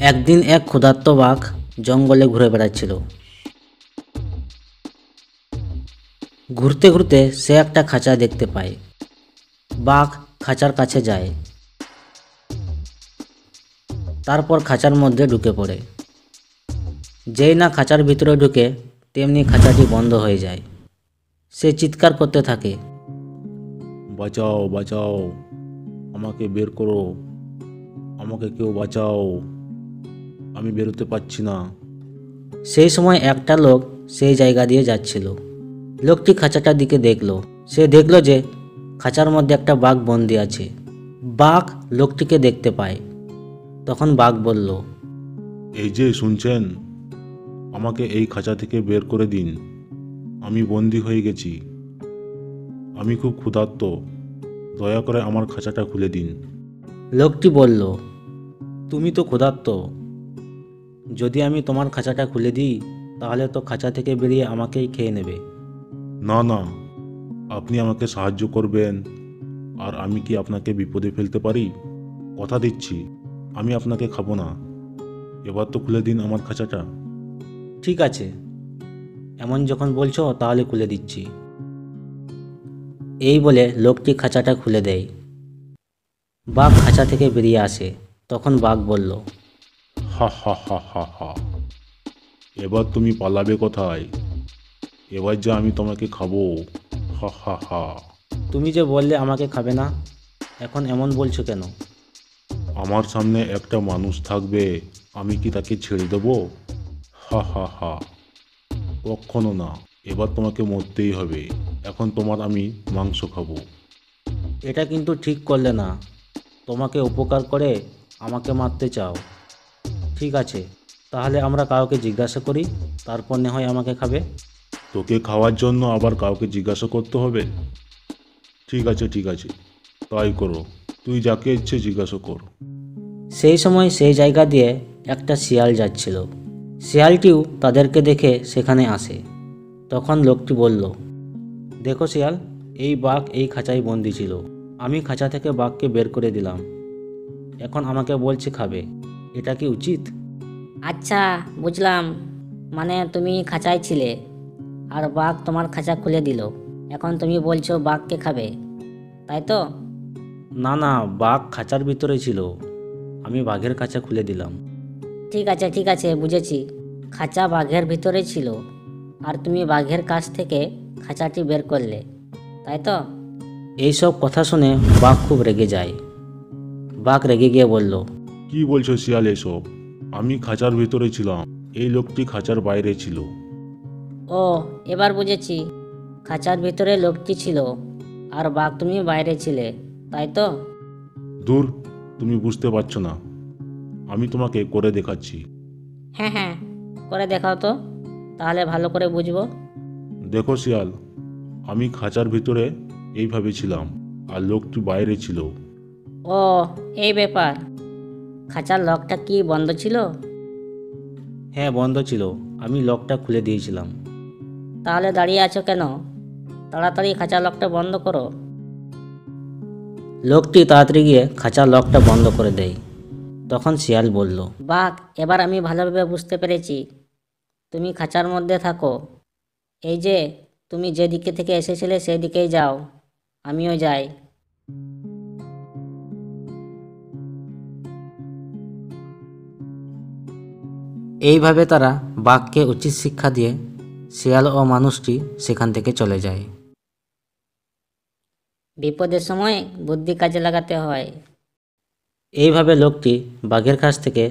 একদিন এক ক্ষুধার্ত বাঘ জঙ্গলে ঘুরে বেড়াচ্ছিল। ঘুরতে ঘুরতে সে একটা খাঁচা দেখতে পায়। বাঘ খাঁচার কাছে যায়, তারপর খাঁচার মধ্যে ঢুকে পড়ে। যেই না খাঁচার ভিতরে ঢুকে তেমনি খাঁচাটি বন্ধ হয়ে যায়। সে চিৎকার করতে থাকে, বাঁচাও বাঁচাও, আমাকে বের করো, আমাকে কেউ বাঁচাও, আমি বেরোতে পারছি না। সেই সময় একটা লোক সেই জায়গা দিয়ে যাচ্ছিল। লোকটি খাঁচাটার দিকে দেখল। সে দেখল যে খাঁচার মধ্যে একটা বাঘ বন্দি আছে। বাঘ লোকটিকে দেখতে পায়। তখন বাঘ বলল, এই যে শুনছেন, আমাকে এই খাঁচা থেকে বের করে দিন, আমি বন্দি হয়ে গেছি, আমি খুব ক্ষুধার্ত, দয়া করে আমার খাঁচাটা খুলে দিন। লোকটি বলল, তুমি তো ক্ষুধার্ত, যদি আমি তোমার খাঁচাটা খুলে দিই তাহলে তো খাঁচা থেকে বেরিয়ে আমাকেই খেয়ে নেবে। না না, আপনি আমাকে সাহায্য করবেন, আর আমি কি আপনাকে বিপদে ফেলতে পারি? কথা দিচ্ছি, আমি আপনাকে খাবো না, এবার তো খুলে দিন আমার খাঁচাটা। ঠিক আছে, এমন যখন বলছো তাহলে খুলে দিচ্ছি। এই বলে লোকটি খাঁচাটা খুলে দেয়। বাঘ খাঁচা থেকে বেরিয়ে আসে। তখন বাঘ বলল, হা হা হা হা হা, এবার তুমি পালাবে কোথায়? এবার যে আমি তোমাকে খাবো, হা হা হা। তুমি যে বললে আমাকে খাবে না, এখন এমন বলছো কেন? আমার সামনে একটা মানুষ থাকবে, আমি কি তাকে ছেড়ে দেবো? হা হা হা, কখনো না, এবার তোমাকে মরতেই হবে, এখন তোমার আমি মাংস খাবো। এটা কিন্তু ঠিক করলে না, তোমাকে উপকার করে আমাকে মারতে চাও। ঠিক আছে, তাহলে আমরা কাউকে জিজ্ঞাসা করি, তারপর না হয় আমাকে খাবে। তোকে খাওয়ার জন্য আবার কাউকে জিজ্ঞাসা করতে হবে? ঠিক আছে ঠিক আছে, তাই করো, তুই যাকে ইচ্ছে জিজ্ঞাসা কর। সেই সময় সেই জায়গা দিয়ে একটা শিয়াল যাচ্ছিল। শিয়ালটিও তাদেরকে দেখে সেখানে আসে। তখন লোকটি বলল, দেখো শিয়াল, এই বাঘ এই খাঁচায় বন্দি ছিল, আমি খাঁচা থেকে বাঘকে বের করে দিলাম, এখন আমাকে বলছে খাবে, এটা কি উচিত? আচ্ছা, বুঝলাম। মানে তুমি খাঁচায় ছিলে আর বাঘ তোমার খাঁচা খুলে দিল, এখন তুমি বলছো বাঘকে খাবে, তাই তো? না না, বাঘ খাঁচার ভিতরে ছিল, আমি বাঘের খাঁচা খুলে দিলাম। ঠিক আছে, বুঝেছি। খাঁচা বাঘের ভিতরে ছিল আর তুমি বাঘের কাছ থেকে খাঁচাটি বের করলে, তাই তো? এইসব কথা শুনে বাঘ খুব রেগে যায়। বাঘ রেগে গিয়ে বলল, কি বলছো শিয়াল এসব? আমি খাঁচার ভিতরে ছিলাম, এই লোকটি খাঁচার বাইরে ছিল। ও, এবার বুঝেছি। খাঁচার ভিতরে লোকটি ছিল আর বাঘ তুমি বাইরে ছিলে, তাই তো? দূর, তুমি বুঝতে পারছো না, আমি তোমাকে করে দেখাচ্ছি। হ্যাঁ হ্যাঁ, করে দেখাও তো, তাহলে ভালো করে বুঝবো। দেখো শিয়াল, আমি খাঁচার ভিতরে এইভাবে ছিলাম, আর লোকটি বাইরে ছিল। ও, এই ব্যাপার। খাঁচার লকটা কি বন্ধ ছিল? হ্যাঁ বন্ধ ছিল, আমি লকটা খুলে দিয়েছিলাম। তাহলে দাঁড়িয়ে আছো কেন? তাড়াতাড়ি খাঁচার লকটা বন্ধ করো। লোকটি তাড়াতাড়ি গিয়ে খাঁচার লকটা বন্ধ করে দেয়। তখন শিয়াল বলল, বাঘ, এবার আমি ভালোভাবে বুঝতে পেরেছি। তুমি খাঁচার মধ্যে থাকো, এই যে তুমি যে দিকে থেকে এসেছিলে সেই দিকেই যাও, আমিও যাই। এইভাবে তারা বাঘকে উচিত শিক্ষা দিয়ে শিয়াল ও মানুষটি সেখান থেকে চলে যায়। বিপদের সময় বুদ্ধি কাজে লাগাতে হয়। এইভাবে লোকটি বাঘের কাছ থেকে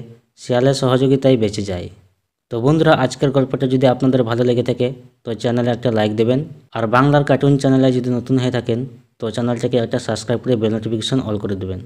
শিয়ালের সহযোগিতায় বেঁচে যায়। তো বন্ধুরা, আজকের গল্পটা যদি আপনাদের ভালো লেগে থাকে তো চ্যানেলে একটা লাইক দেবেন, আর বাংলার কার্টুন চ্যানেলে যদি নতুন হয়ে থাকেন তো চ্যানেলটাকে একটা সাবস্ক্রাইব করে বেল নোটিফিকেশন অল করে দেবেন।